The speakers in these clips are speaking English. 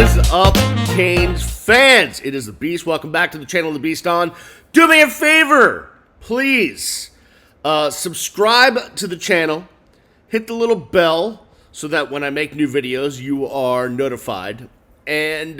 is up, Canes fans? It is the Beast. Welcome back to the channel, The Beast On. Do me a favor, please. Subscribe to the channel. Hit the little bell so that when I make new videos, you are notified. And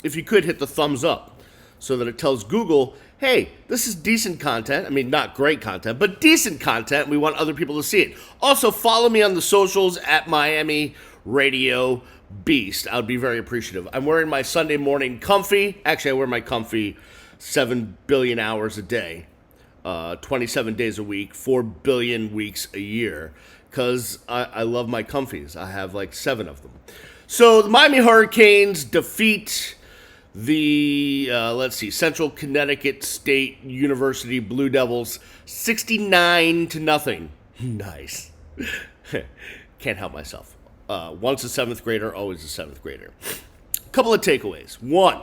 if you could, hit the thumbs up so that it tells Google, hey, this is decent content. I mean, not great content, but decent content. We want other people to see it. Also, follow me on the socials at Miami Radio Beast. I would be very appreciative. I'm wearing my Sunday morning comfy. Actually, I wear my comfy 7 billion hours a day, 27 days a week, 4 billion weeks a year, because I love my comfies. I have like 7 of them. So the Miami Hurricanes defeat the, Central Connecticut State University Blue Devils 69-0. Nice. Can't help myself. Once a 7th grader, always a 7th grader. Couple of takeaways. One,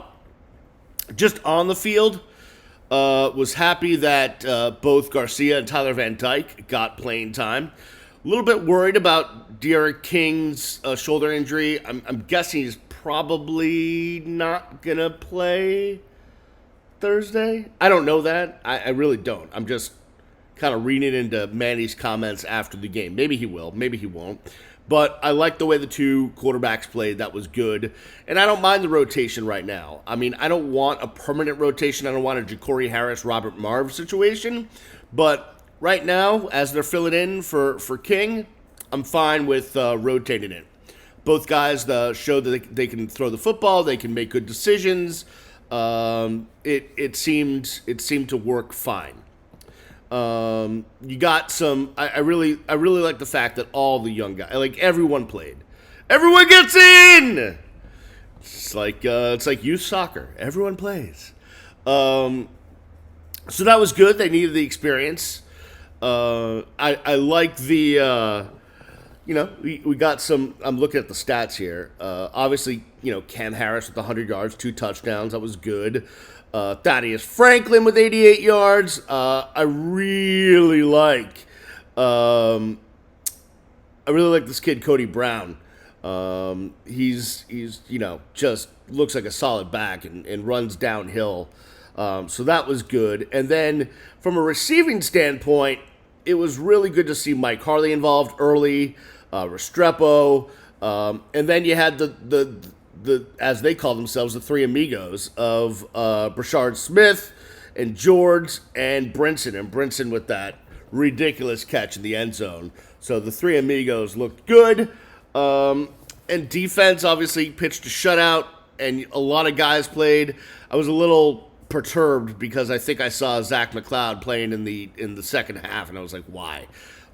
just on the field, was happy that both Garcia and Tyler Van Dyke got playing time. A little bit worried about De'Aaron King's shoulder injury. I'm guessing he's probably not going to play Thursday. I don't know that. I really don't. I'm just kind of reading into Manny's comments after the game. Maybe he will. Maybe he won't. But I like the way the two quarterbacks played. That was good. And I don't mind the rotation right now. I mean, I don't want a permanent rotation. I don't want a Ja'Cory Harris, Robert Marv situation. But right now, as they're filling in for King, I'm fine with rotating it. Both guys showed that they can throw the football. They can make good decisions. It seemed to work fine. You got some. I really like the fact that all the young guys, like everyone played. Everyone gets in. It's like youth soccer. Everyone plays. So that was good. They needed the experience. I like the. We got some. I'm looking at the stats here. Obviously, Cam Harris with 100 yards, 2 touchdowns. That was good. Thaddeus Franklin with 88 yards. I really like this kid Cody Brown. He's just looks like a solid back and runs downhill. So that was good. And then from a receiving standpoint, it was really good to see Mike Harley involved early, Restrepo, and then you had the as they call themselves, the three amigos of Brashard Smith and George and Brinson. And Brinson with that ridiculous catch in the end zone. So the three amigos looked good. And defense obviously pitched a shutout, and a lot of guys played. I was a little perturbed because I think I saw Zach McLeod playing in the second half, and I was like, why?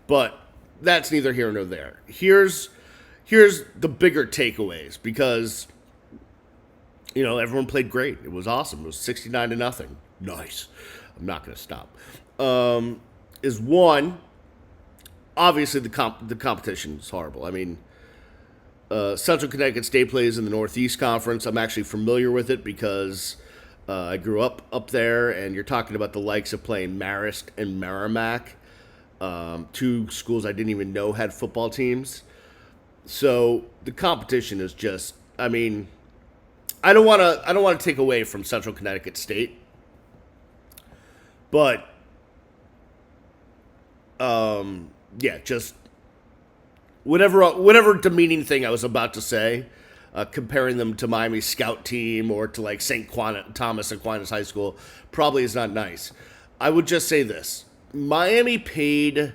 But that's neither here nor there. Here's the bigger takeaways, because everyone played great. It was awesome. It was 69-0. Nice. I'm not going to stop. Is one, obviously the competition is horrible. I mean, Central Connecticut State plays in the Northeast Conference. I'm actually familiar with it because I grew up there, and you're talking about the likes of playing Marist and Merrimack, 2 schools I didn't even know had football teams. So the competition is just, I mean, I don't want to take away from Central Connecticut State, but just whatever demeaning thing I was about to say, comparing them to Miami's scout team or to like St. Thomas Aquinas High School probably is not nice. I would just say this: Miami paid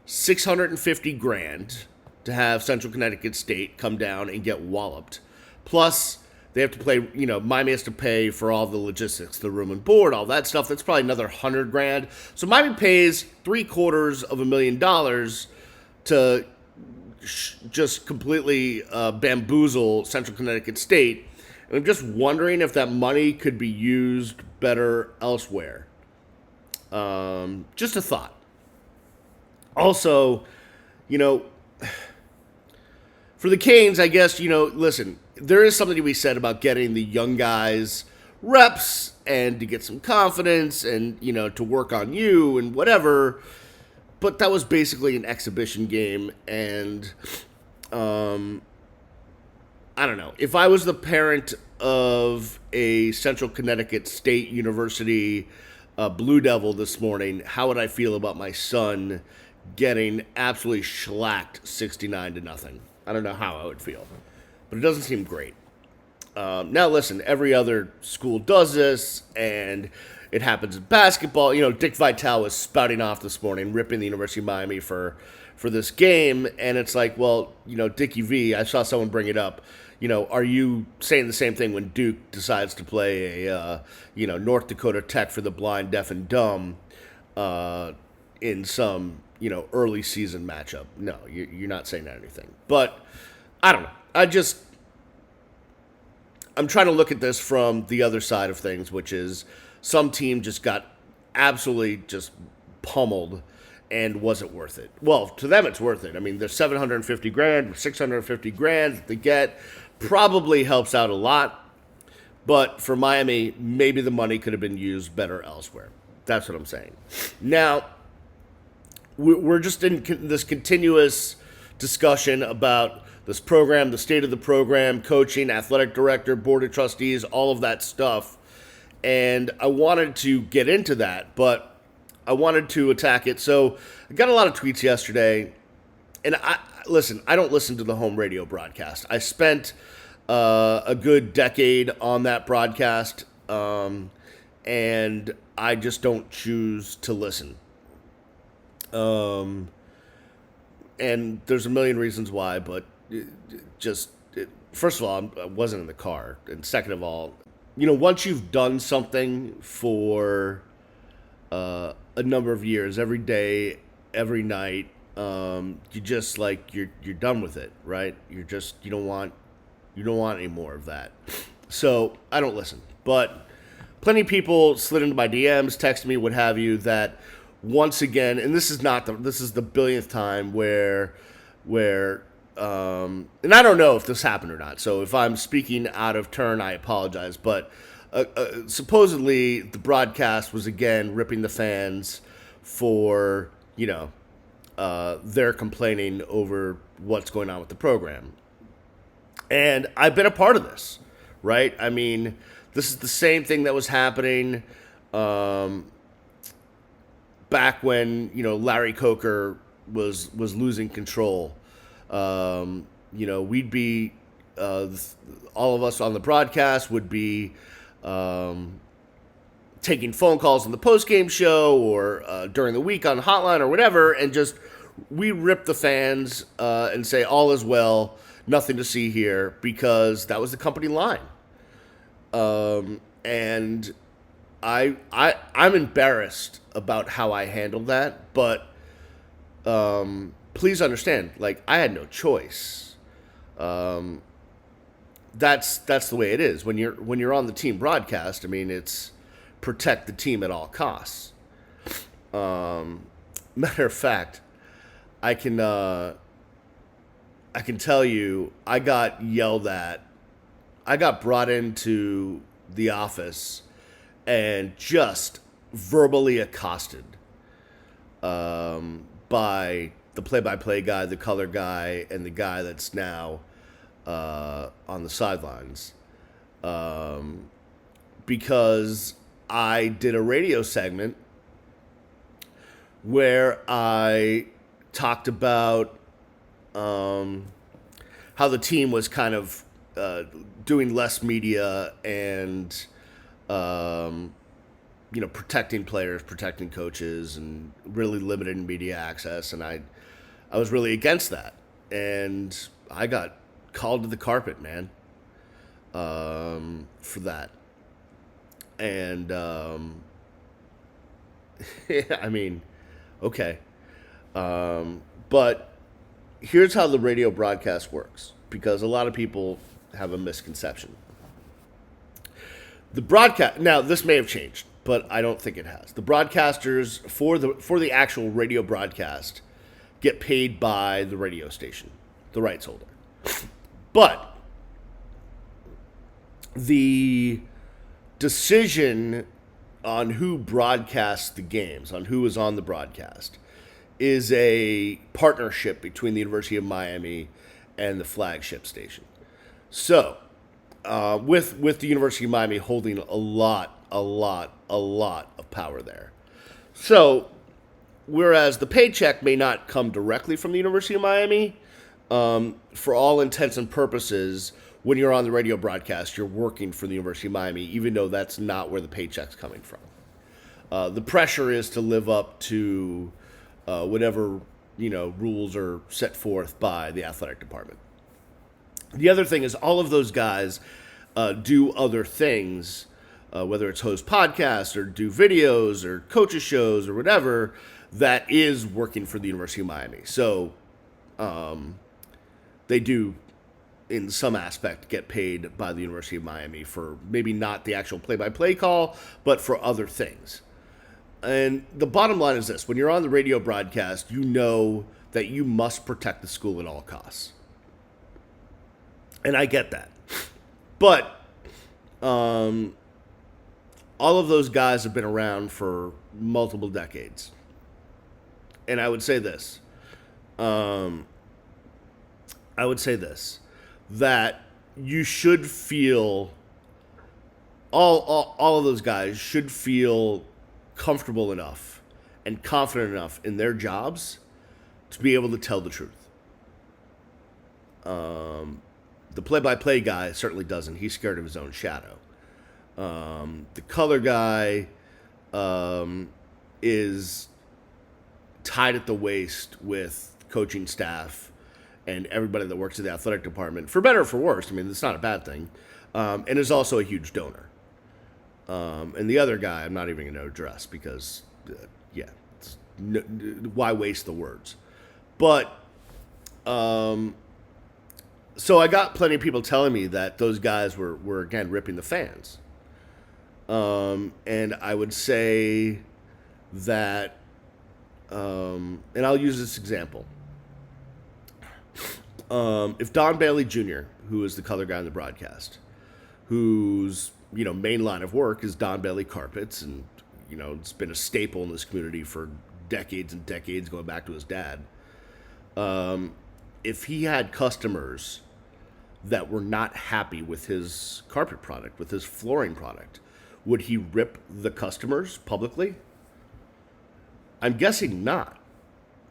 $650,000 to have Central Connecticut State come down and get walloped. Plus, they have to play, Miami has to pay for all the logistics, the room and board, all that stuff. That's probably another $100,000. So Miami pays $750,000 to just completely bamboozle Central Connecticut State. And I'm just wondering if that money could be used better elsewhere. Just a thought. Also, for the Canes, I guess, listen, there is something to be said about getting the young guys reps and to get some confidence and, to work on you and whatever. But that was basically an exhibition game, and I don't know. If I was the parent of a Central Connecticut State University Blue Devil this morning, how would I feel about my son getting absolutely shellacked 69-0? I don't know how I would feel, but it doesn't seem great. Now, listen, every other school does this, and it happens in basketball. Dick Vitale was spouting off this morning, ripping the University of Miami for this game, and it's like, well, Dickie V, I saw someone bring it up. Are you saying the same thing when Duke decides to play a, North Dakota Tech for the blind, deaf, and dumb in some, early season matchup? No, you're not saying anything. But I don't know. I'm trying to look at this from the other side of things, which is some team just got absolutely just pummeled and wasn't worth it. Well, to them it's worth it. I mean, there's $750,000, $650,000 that they get. Probably helps out a lot. But for Miami, maybe the money could have been used better elsewhere. That's what I'm saying. Now, we're just in this continuous discussion about this program, the state of the program, coaching, athletic director, board of trustees, all of that stuff. And I wanted to get into that, but I wanted to attack it. So I got a lot of tweets yesterday. And I don't listen to the home radio broadcast. I spent a good decade on that broadcast, and I just don't choose to listen. And there's a million reasons why, but first of all, I wasn't in the car. And second of all, once you've done something for a number of years, every day, every night, you just you're done with it, right? You don't want any more of that. So I don't listen. But plenty of people slid into my DMs, texted me, what have you, that once again, and this is the billionth time where and I don't know if this happened or not. So if I'm speaking out of turn, I apologize. But supposedly the broadcast was again ripping the fans for they're complaining over what's going on with the program. And I've been a part of this, right? I mean, this is the same thing that was happening back when, Larry Coker was losing control. We'd be, all of us on the broadcast would be taking phone calls on the post-game show or during the week on Hotline or whatever, and just we rip the fans and say all is well, nothing to see here, because that was the company line. And I'm embarrassed about how I handled that, but please understand, I had no choice. That's the way it is when you're on the team broadcast. I mean, it's protect the team at all costs. Matter of fact, I can tell you, I got yelled at. I got brought into the office and just verbally accosted by the play-by-play guy, the color guy, and the guy that's now on the sidelines, because I did a radio segment where I talked about how the team was kind of doing less media and protecting players, protecting coaches, and really limiting media access. And I was really against that, and I got called to the carpet, man, for that. And I mean, okay, but here's how the radio broadcast works, because a lot of people have a misconception. The broadcast, now this may have changed, but I don't think it has. The broadcasters for the actual radio broadcast get paid by the radio station, the rights holder. But the decision on who broadcasts the games, on who is on the broadcast, is a partnership between the University of Miami and the flagship station. So, with the University of Miami holding a lot of power there. So, whereas the paycheck may not come directly from the University of Miami, for all intents and purposes, when you're on the radio broadcast, you're working for the University of Miami, even though that's not where the paycheck's coming from. The pressure is to live up to whatever rules are set forth by the athletic department. The other thing is all of those guys do other things, whether it's host podcasts or do videos or coaches shows or whatever, that is working for the University of Miami. So they do, in some aspect, get paid by the University of Miami for maybe not the actual play-by-play call, but for other things. And the bottom line is this. When you're on the radio broadcast, you know that you must protect the school at all costs. And I get that. But all of those guys have been around for multiple decades. And I would say this. That you should feel, all of those guys should feel comfortable enough and confident enough in their jobs to be able to tell the truth. The play-by-play guy certainly doesn't. He's scared of his own shadow. The color guy is tied at the waist with coaching staff and everybody that works at the athletic department, for better or for worse. I mean, it's not a bad thing. And is also a huge donor. And the other guy, I'm not even going to address because, why waste the words? But, so I got plenty of people telling me that those guys were again, ripping the fans. And I would say that, and I'll use this example. If Don Bailey Jr., who is the color guy on the broadcast, whose main line of work is Don Bailey carpets, and it's been a staple in this community for decades and decades, going back to his dad. If he had customers that were not happy with his carpet product, with his flooring product, would he rip the customers publicly? I'm guessing not,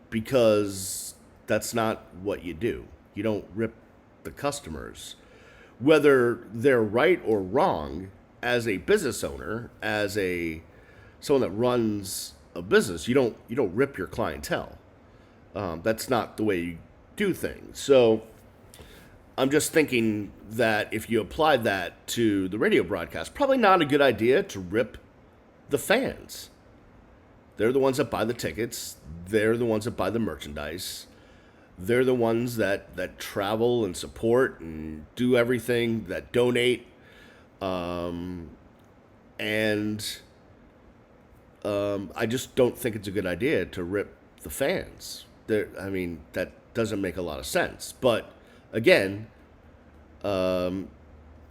because that's not what you do. You don't rip the customers. Whether they're right or wrong, as a business owner, as someone that runs a business, you don't rip your clientele. That's not the way you do things. So I'm just thinking that if you applied that to the radio broadcast, probably not a good idea to rip the fans. They're the ones that buy the tickets. They're the ones that buy the merchandise. They're the ones that travel and support and do everything, that donate. I just don't think it's a good idea to rip the fans. That doesn't make a lot of sense. But again, when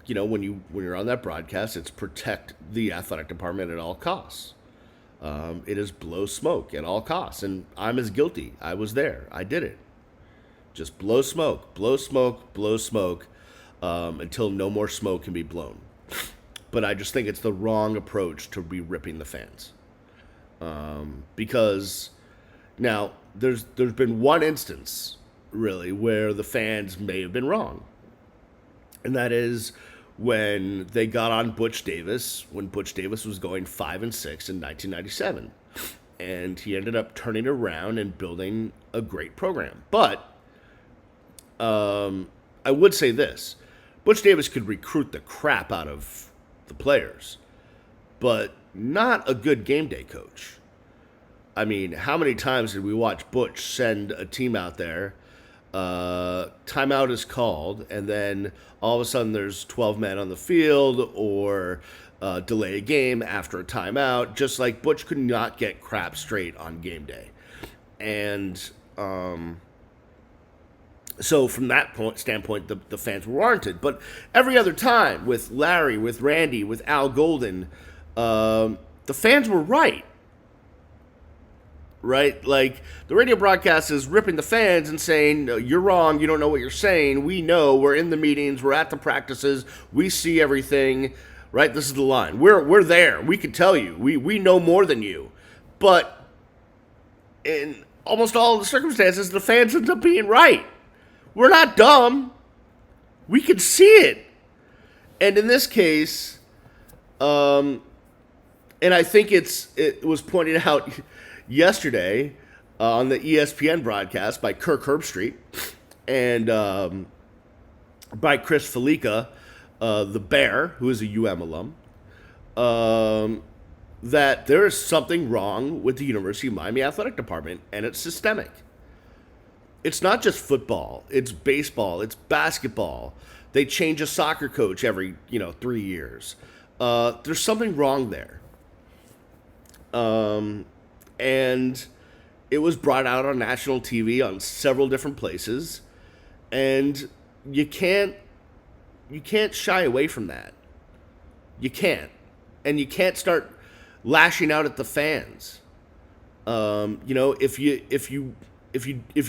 you're on that broadcast, it's protect the athletic department at all costs. It is blow smoke at all costs, and I'm as guilty. I was there. I did it. Just blow smoke, until no more smoke can be blown. But I just think it's the wrong approach to be ripping the fans. Because now there's been one instance, really, where the fans may have been wrong. And that is when they got on Butch Davis, when Butch Davis was going 5-6 in 1997. And he ended up turning around and building a great program. But I would say this. Butch Davis could recruit the crap out of the players, but not a good game day coach. I mean, how many times did we watch Butch send a team out there, timeout is called, and then all of a sudden there's 12 men on the field, or delay a game after a timeout, just like Butch could not get crap straight on game day. And so from that standpoint, the fans were warranted. But every other time, with Larry, with Randy, with Al Golden, the fans were right. right? Like, the radio broadcast is ripping the fans and saying, you're wrong, you don't know what you're saying. We know, we're in the meetings, we're at the practices, we see everything, right? This is the line. We're there. We can tell you. We know more than you. But in almost all of the circumstances, the fans end up being right. We're not dumb. We can see it. And in this case, and I think it was pointed out yesterday on the ESPN broadcast by Kirk Herbstreit and by Chris Felica, the Bear, who is a UM alum, that there is something wrong with the University of Miami athletic department, and it's systemic. It's not just football. It's baseball. It's basketball. They change a soccer coach every 3 years. There's something wrong there. And it was brought out on national TV on several different places, and you can't shy away from that. You can't, and you can't start lashing out at the fans. If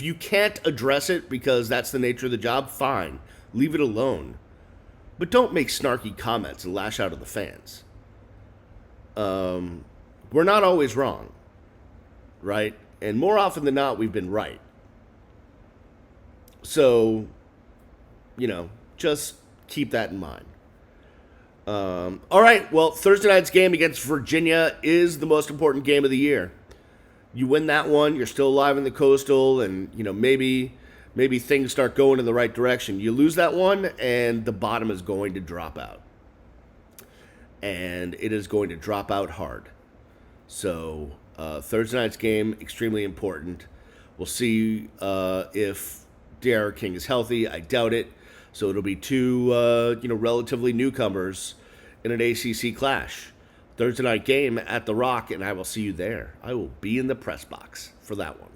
you can't address it because that's the nature of the job, fine, leave it alone. But don't make snarky comments and lash out at the fans. We're not always wrong, right? And more often than not, we've been right. So, just keep that in mind. All right, well, Thursday night's game against Virginia is the most important game of the year. You win that one, you're still alive in the Coastal, and, maybe things start going in the right direction. You lose that one, and the bottom is going to drop out. And it is going to drop out hard. So, Thursday night's game, extremely important. We'll see if D.R. King is healthy. I doubt it. So it'll be two, relatively newcomers in an ACC clash. Thursday night game at The Rock, and I will see you there. I will be in the press box for that one.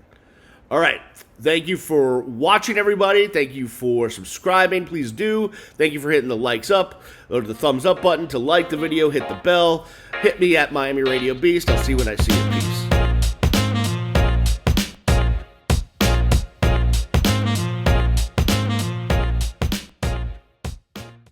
All right. Thank you for watching, everybody. Thank you for subscribing. Please do. Thank you for hitting the likes up or the thumbs up button to like the video. Hit the bell. Hit me at Miami Radio Beast. I'll see you when I see you. Peace.